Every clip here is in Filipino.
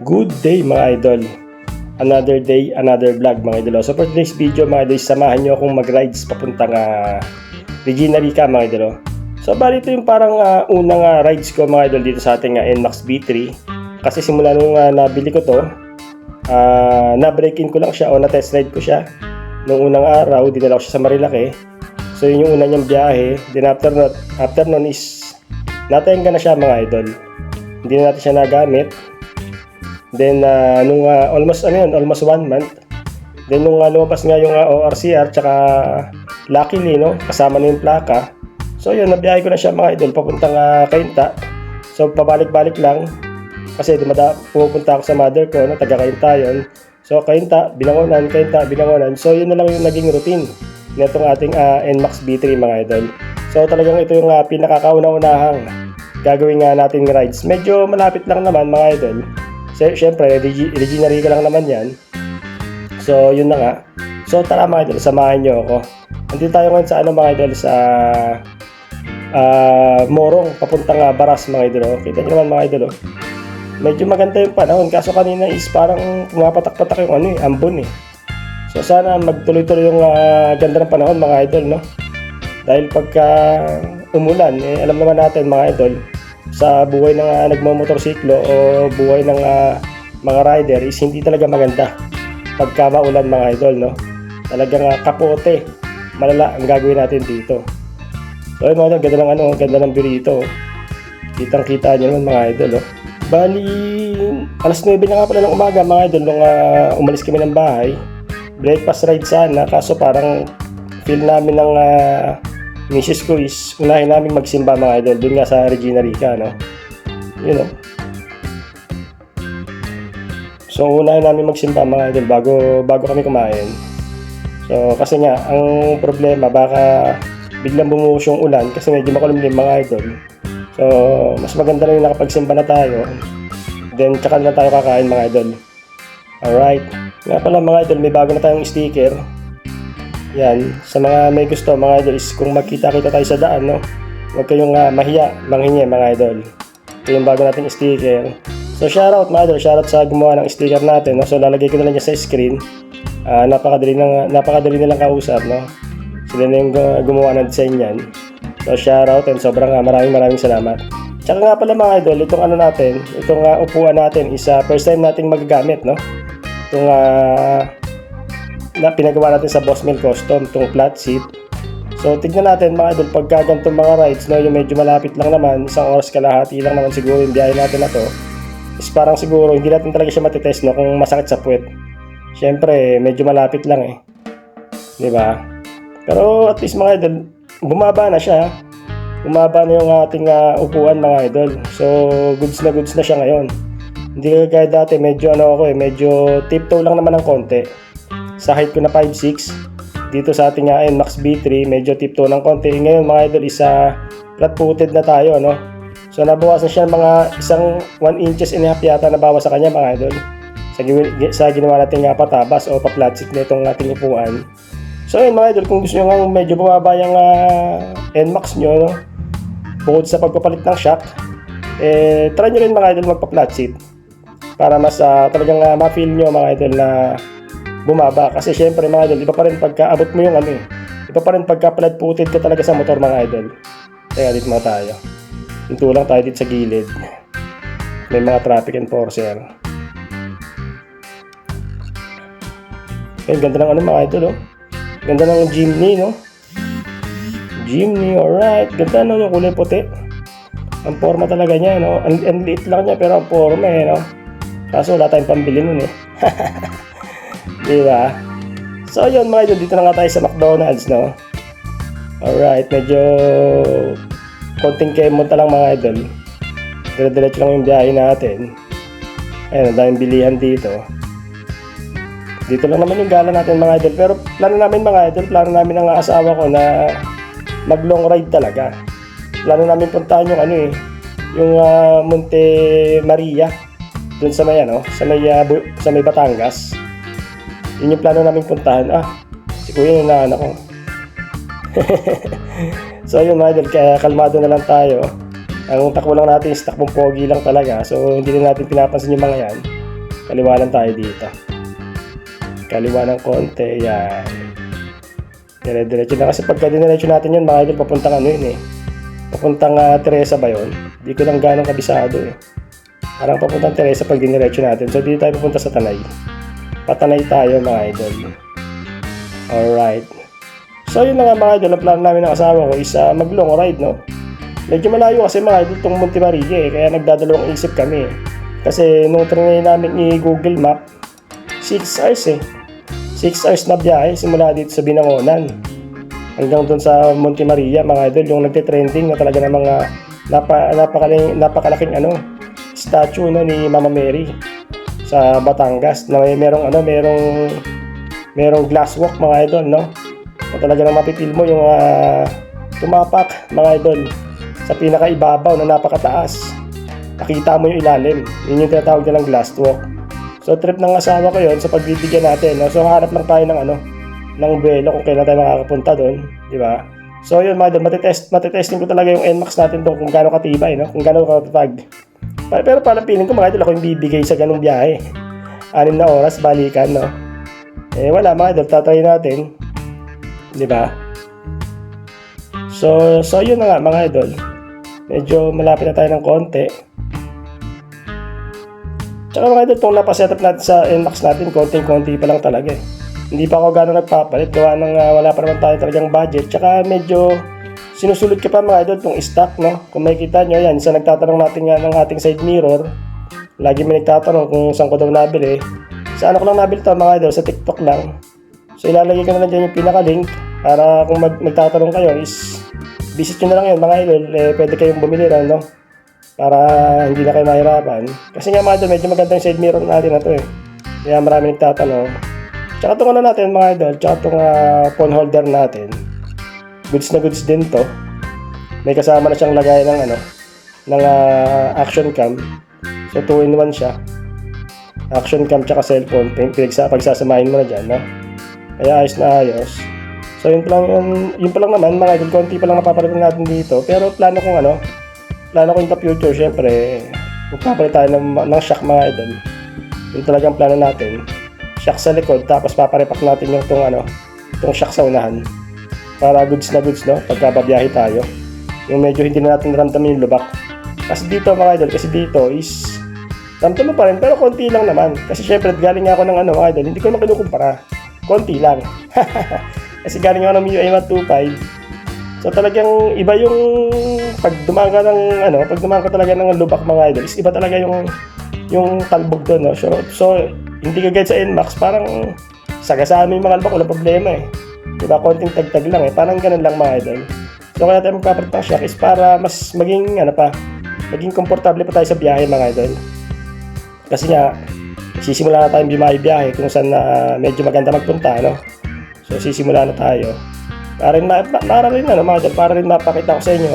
Good day mga idol. Another day, another vlog mga idol. So for today's video mga idol, samahan nyo akong mag-rides papuntang Regina Rica mga idol. So bali ito yung parang unang rides ko mga idol dito sa ating NMAX B3. Kasi simula nung nabili ko to, na-break-in ko lang siya o na-test ride ko siya. Nung unang araw, dinala ko siya sa Marilake. So yun yung una niyang biyahe. Then after nun is natengga na siya mga idol. Hindi na natin siya nagamit. Then nung almost 1 month. Then nung lumabas nga yung ORCR tsaka luckily no, kasama na yung plaka. So yun, nabiyahe ko na siya mga idol papuntang Cainta. So pabalik-balik lang kasi pupunta ako sa mother ko no, taga Cainta yun. So Cainta, Binangonan, Cainta, Binangonan. So yun na lang yung naging routine nitong ating NMAX B3 mga idol. So talagang ito yung pinakakauna-unahang gagawin nga natin rides. Medyo malapit lang naman mga idol. Siyempre, Regina Rica lang naman yan. So, yun na nga. So, tara mga idol, samahan nyo ako. Nandito tayo ngayon sa mga idol, sa Morong, papuntang Baras mga idol. Kita nyo naman mga idol. Medyo maganda yung panahon. Kaso kanina is parang pumapatak-patak yung ambon eh. So, sana magtuloy-tuloy yung ganda ng panahon mga idol, no? Dahil pagka umulan, alam naman natin mga idol, sa buhay ng nagmamotorsiklo o buhay ng mga rider is hindi talaga maganda pagka maulan mga idol, no? Talagang kapote, malala ang gagawin natin dito. So ayun mga idol, ganda ng burrito. Kitang-kita nyo naman mga idol, no? Bali, alas 9 na nga pala ng umaga mga idol nung umalis kami ng bahay. Breakfast ride sana, kaso parang feel namin ng misis ko is unahin namin magsimba mga idol dun nga sa Regina Rica, no? You know. So unahin namin magsimba mga idol bago kami kumain. So kasi nga ang problema baka biglang bumuhos yung ulan kasi medyo makulimlim mga idol. So mas maganda na yung nakapagsimba na tayo. Then tsaka na tayo kakain mga idol. Alright. Nga pala mga idol, may bago na tayong sticker. Yan, sa mga may gusto mga idol is kung magkita-kita tayo sa daan, no? Huwag kayong manghingi mga idol. Ito yung bago nating sticker. So shoutout mga idol, shoutout sa gumawa ng sticker natin, no? So lalagay ko na lang niya sa screen. Napakadali nilang kausap, no? Sila na yung gumawa ng design yan. So shoutout and sobrang maraming salamat. Tsaka nga pala mga idol, itong upuan natin is first time nating magagamit, no? Itong na pinagawa natin sa Boss Mill Custom, itong flat seat. So tignan natin mga idol, pagka ganitong mga rides, no, yung medyo malapit lang naman, 1 oras kalahati lang naman siguro yung biyahe natin na to, is parang siguro hindi natin talaga siya matitest, no, kung masakit sa puwet. Syempre medyo malapit lang eh, di ba? Pero at least mga idol, bumaba na siya. Bumaba na yung ating upuan mga idol. So goods na siya ngayon. Hindi kagaya dati, medyo medyo tiptoe lang naman ng konti. Sa height ko na 5'6", dito sa ating NMAX B3 medyo tiptoe ng konti. Ngayon mga idol is flat-footed na tayo, no? So nabawasan siya mga 1 inches and a half yata nabawas sa kanya mga idol. Sa ginawa natin nga patabas o pa-flat seat na itong ating upuan. So yun mga idol, kung gusto nyo nga medyo bumaba yung NMAX nyo, no? Bukod sa pagpapalit ng shock, try nyo rin mga idol magpa-flat seat para mas talagang ma-feel nyo mga idol na bumaba. Kasi syempre mga idol, iba pa rin pagka abot mo yung iba pa rin pagka flat-footed ka talaga sa motor mga idol. Kaya dito mga tayo. Hinto lang tayo dito sa gilid. May mga traffic enforcer. Ganda ng mga idol, oh. Ganda ng Jimny, no? Jimny, alright. Ganda yung kulay puti. Ang forma talaga niya, no? Ang liit lang niya pero ang forma no? Kaso wala tayong pambili nun eh. Diba? So yun mga idol, dito na nga tayo sa McDonald's, no? Alright, medyo konting kemonta lang mga idol. Dire-diretso lang yung biyahe natin. Ayun, ang daming bilihan dito. Dito lang naman yung gala natin mga idol. Pero plano namin ng asawa ko na mag long ride talaga. Plano namin puntahan yung yung Monte Maria dun sa may sa may Batangas. Yun yung plano namin puntahan. Si kuya yung naanak ko. So yun mga idol, kaya kalmado na lang tayo. Ang takbo lang natin is takbong pogi lang talaga. So hindi na natin pinapansin yung mga yan. Kaliwa lang tayo dito. Kaliwa ng konti, yan. Dire-diretso na kasi pagka diniretso natin yun, mga idol, papuntang ano yun eh. Papuntang Teresa ba yun? Hindi ko lang ganong kabisado eh. Parang papuntang Teresa pag diniretso natin. So dito tayo pupunta sa Tanay. Patanay tayo mga idol. Alright. So yun na nga mga idol, ang plano namin ng asawa ko is mag-long ride, no? Medyo malayo kasi mga idol itong Monte Maria eh. Kaya nagdadalawang isip kami eh. Kasi nung trinay namin i-Google Map, 6 hours eh. 6 hours na biyahe simula dito sa Binangonan hanggang doon sa Monte Maria mga idol, yung nagte-trending na talaga ng mga napakalaking statue no, ni Mama Mary sa Batangas na merong glass walk mga idol, no? Na talaga nang mapipil mo yung tumapak mga idol sa pinakaibabaw na napakataas. Nakita mo yung ilalim. Yun yung tinatawag nilang glass walk. So trip ng asawa ko yun sa pagbibigyan natin, no? So hanap lang tayo ng buwelo kung kailan tayo makakapunta doon, di ba? So yun mga idol, matitesting ko talaga yung NMAX natin doon kung gaano katibay, no? Kung gaano katatag. Pero parang feeling ko mga idol, ako yung bibigay sa ganung biyahe. 6 na oras, balikan, no? Eh wala mga idol, tatry natin. Di ba? So yun na nga mga idol. Medyo malapit na tayo ng konti. Tsaka mga idol, itong napasetup natin sa NMAX natin, konting-konti pa lang talaga eh. Hindi pa ako gano'n nagpapalit, gawa ng wala pa naman tayo talagang budget. Tsaka medyo sinusulod ka pa mga idol itong stock, no? Kung makikita nyo, yan, isa nagtatanong natin nga ng ating side mirror. Lagi may nagtatanong kung saan ko daw nabili. Sa ano ko lang nabili ito mga idol, sa TikTok lang. So ilalagay ko na lang dyan yung pinaka-link para kung magtatanong kayo is visit nyo na lang yun mga idol, pwede kayong bumili lang, no? Para hindi na kayo mahirapan. Kasi nga mga idol, medyo maganda yung side mirror natin na to eh. Kaya marami nagtatanong. Tsaka itong natin mga idol, tsaka itong phone holder natin. Goods na goods din to. May kasama na siyang lagay ng action cam. So 2-in-1 siya. Action cam tsaka cellphone. Pagsasamahin mo na dyan, no? Kaya ayos na ayos. So yun pa lang naman mga idol, konti pa lang napapalitan natin dito. Pero plano ko in the future, syempre, magpapalit tayo ng shock mga idol. Yun talagang plano natin. Shock sa likod, tapos paparepak natin yung itong shock sa unahan. Para goods na goods, no? Pagkababiyahe tayo. Yung medyo hindi na natin naramdaman yung lubak. Kasi dito mga idol, dito is ramdam mo pa rin, pero konti lang naman. Kasi syempre, galing nga ako ng mga idol, hindi ko na kinukumpara. Konti lang. Kasi galing ako ng MIUI 125. So talagang iba yung pag dumaan ka talaga ng lubak mga idol, iba talaga yung talbog doon, no? So hindi kagaya sa NMAX, parang sagasaan mo yung mga lubak, walang problema eh. Diba, konting tagtag lang eh, parang ganun lang mga idol. So kaya tayo magpapalit ng shock is para mas maging maging komportable pa tayo sa biyahe mga idol. Kasi nga sisimula na tayong biyahe kung saan medyo maganda magpunta, no? So sisimula na tayo. Para rin mapakita ko sa inyo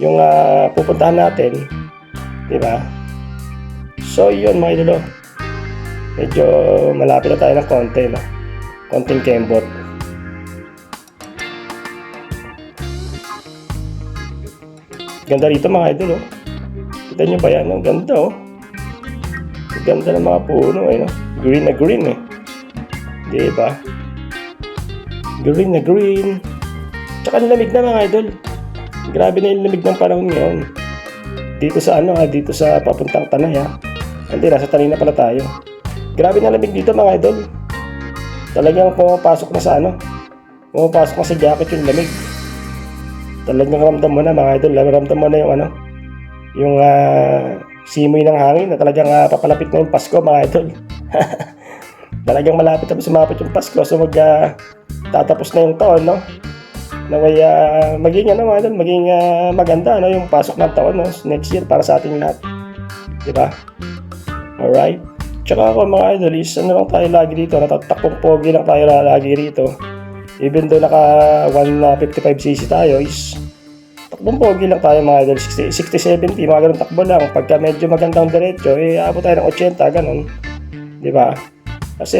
yung pupuntahan natin, di ba? So yun mga idolo, medyo malapit na tayo ng konti, no? Konting kembot. Ganda rito mga idolo. Kita nyo ba yan? Ang ganda oh. Ang ganda ng mga puno eh, no? Green na green eh, di ba? Green na green. Tsaka lamig na mga idol. Grabe na yung lamig ng panahon ngayon. Dito sa dito sa papuntang Tanay ha. Hindi, nasa Tanay na pala tayo. Grabe na lamig dito mga idol. Talagang pumapasok na sa jacket yung lamig. Talagang ramdam mo na mga idol. Ramdam mo na yung simoy ng hangin na talagang papalapit na yung Pasko mga idol. Talagang malapit na sumapit yung Pasko. So tatapos na yung taon, no? Na maging maganda, no? Yung pasok ng taon, no? Next year para sa ating lahat. Diba? Alright? Tsaka ako mga idol is lang tayo lagi dito, natatakpong pogi lang tayo lagi rito. Even though naka 155cc tayo is takbong pogi lang tayo mga idol, 60-70, mga ganun takbo lang. Pagka medyo magandang diretso, abot tayo ng 80, ganun. Diba? Kasi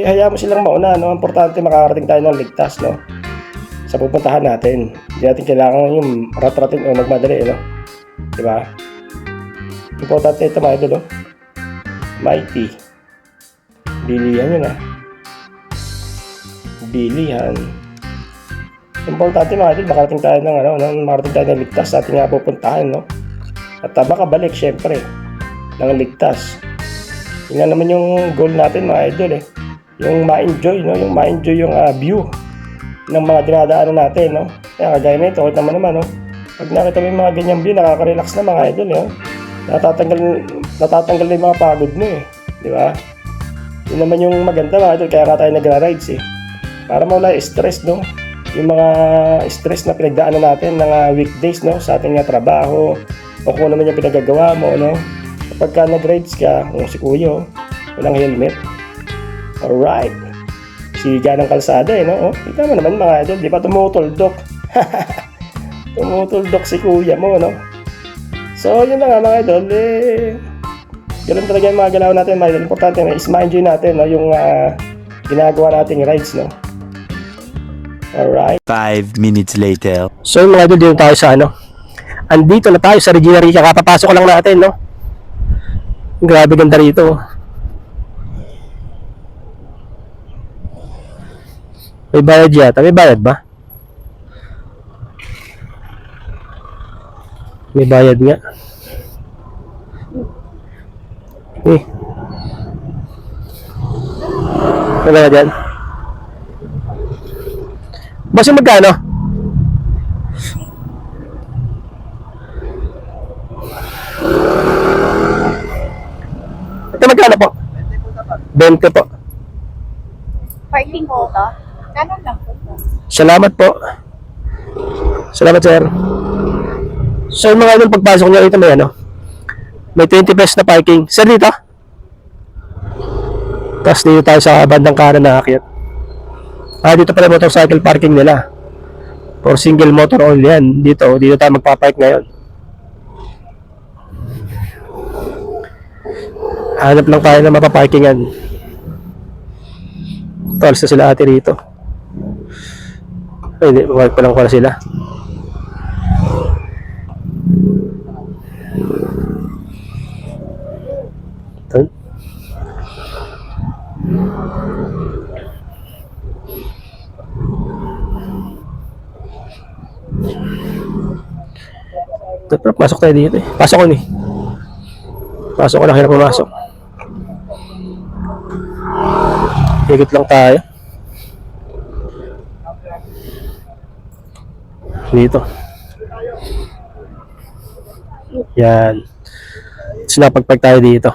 hayaan mo silang mauna, no? Importante makakarating tayo ng ligtas, no? Sa pupuntahan natin. Hindi natin kailangan yung rat-ratin o magmadali, no? Diba? Importante ito mga idol, no? Mighty. Bilihan yun bilihan. Importante mga idol, makarating tayo ng ligtas sa ating pupuntahan, no? At makabalik syempre ng ligtas. Yun naman yung goal natin mga idol yung ma-enjoy, no? Yung ma-enjoy yung view ng mga dinadaanan natin, no? Kaya kagaya nito, kita mo naman, no? Pag nakita mo yung mga ganyang view, nakaka-relax na mga idol, no? Natatanggal na yung mga pagod mo di ba? Yun naman yung maganda mga idol, kaya nga tayo nagra-rides para mawala yung stress, no? Yung mga stress na pinagdaanan natin ng weekdays, no? Sa ating trabaho o kung naman yung pinagagawa mo, no? Kapag ka nag-rides ka, si Kuya, walang helmet. Alright. Siga ng kalsada no? Kita mo naman mga idol, di ba tumutuldok? Tumutuldok si Kuya mo, no? So, yun na nga mga idol, ganun talaga yung mga galaw natin, mga idol. Importante is ma-enjoy natin, no? Yung ginagawa nating rides, no? Alright. 5 minutes later. So, yung mga idol, dito tayo sa andito na tayo sa Regina Rica. Kapapasok lang natin, no? Grabe ganda rito. May bayad yata. May bayad ba? May bayad nga. Ano ba dyan? Boss, magkano? Ito magkano po? 20 po. Parking po to? Kanan lang po. Salamat po. Salamat, sir. So, mga idol, pagpasok nyo rito may 20 pesos na parking. Sir, dito? Tapos dito tayo sa bandang kanan na akyat. Dito pala motorcycle parking nila. For single motor only yan. Dito tayo magpapark ngayon. Hanap lang tayo na mapaparkingan. Alis na sila ate rito. Ay, hindi, park pa lang pala sila. Ito. Pasok tayo dito Pasok ko Pasok ko lang, hirap pumasok. Higit lang tayo. Dito. Yan. Sinapagpag tayo dito.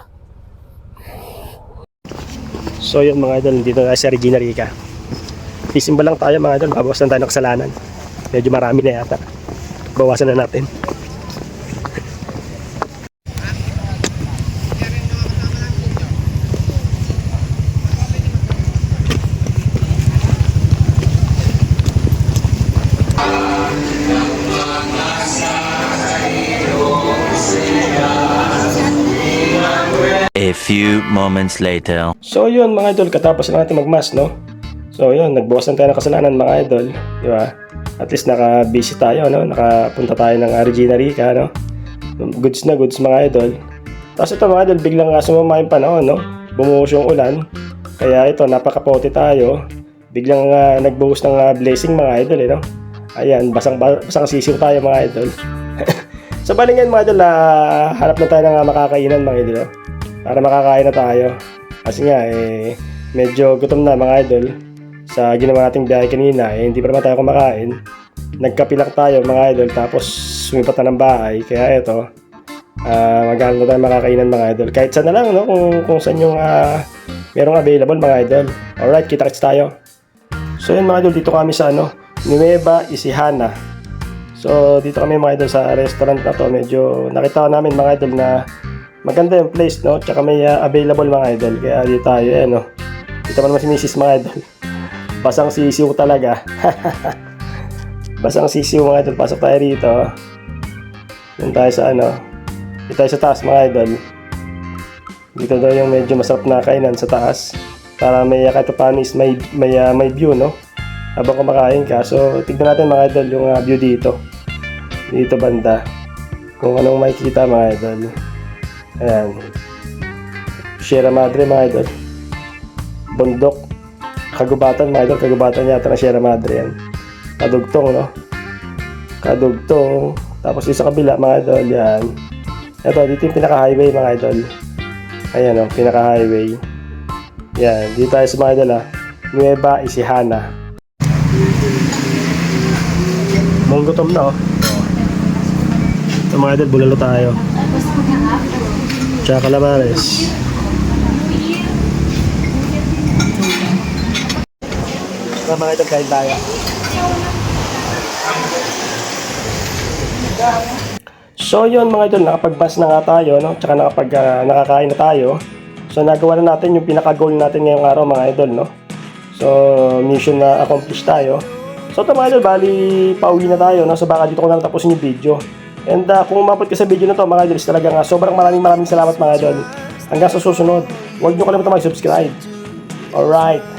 So yun mga idol, dito na sa Regina Rica. Isimba lang tayo mga idol, babawasan tayo ng kasalanan. Medyo marami na yata. Bawasan na natin. A few moments later. So yun mga idol, katapos na natin magmas, no? So yun, nagbawasan tayo ng kasalanan mga idol, di ba? At least naka-busy tayo, no? Nakapunta tayo ng Regina Rica, no? Goods na goods mga idol. Tapos ito mga idol, biglang sumama yung panahon, no? Bumuhos yung ulan. Kaya ito, napakapote tayo. Biglang nagbuhos ng blessing mga idol, no? Ayan, basang sisiw tayo mga idol. Sa balingan mga idol, hanap na tayo ng makakainan mga idol, no? Para makakain na tayo. Kasi nga medyo gutom na mga idol. Sa ginawa nating biyahe kanina hindi pa naman tayo kumakain. Nagkape lang tayo mga idol, tapos sumipat na ng bahay. Kaya ito, maghanap na tayo makakainan mga idol. Kahit saan na lang, no? Kung saan yung merong available mga idol. Alright, kita-kits tayo. So yun mga idol, dito kami sa Nueva Ecija. So dito kami mga idol sa restaurant na to. Medyo nakita namin mga idol na maganda yung place, no? Tsaka may available mga idol. Kaya dito tayo, no? Dito pa naman si Mrs. mga idol. Basang sisiw talaga. Basang sisiw mga idol. Pasok tayo rito. Dito tayo sa dito tayo sa taas mga idol. Dito daw yung medyo masarap na kainan sa taas. Para may kahit paano is may view, no? Habang kumakain ka. So tignan natin mga idol yung view dito. Dito banda. Kung anong makikita mga idol. Ayan. Sierra Madre mga idol. bundok. Kagubatan mga idol, kagubatan yata ng Sierra Madre yan. Kadugtong, no? Kadugtong. Tapos yung sa kabila mga idol, yan. Ito, dito yung pinaka-highway mga idol. Ayan, oh, pinaka-highway. Yan, dito tayo sa mga idol, Nueva Ecija. Monggutom na, oh. Ito mga idol, bulalo tayo. Tsaka calamares. Ito mga idol, kain tayo. So yun mga idol, nakapag-bus na nga tayo, no? Tsaka nakakain na tayo. So nagawa na natin yung pinaka-goal natin ngayong araw mga idol, no? So mission na accomplish tayo. So ito mga idol, bali pauwi na tayo, no? So baka dito ko na tapusin yung video. And kung umabot ka sa video na to mga idol, talaga nga sobrang maraming salamat mga idol. Hanggang sa susunod, huwag nyo kalimutan mag-subscribe. Alright.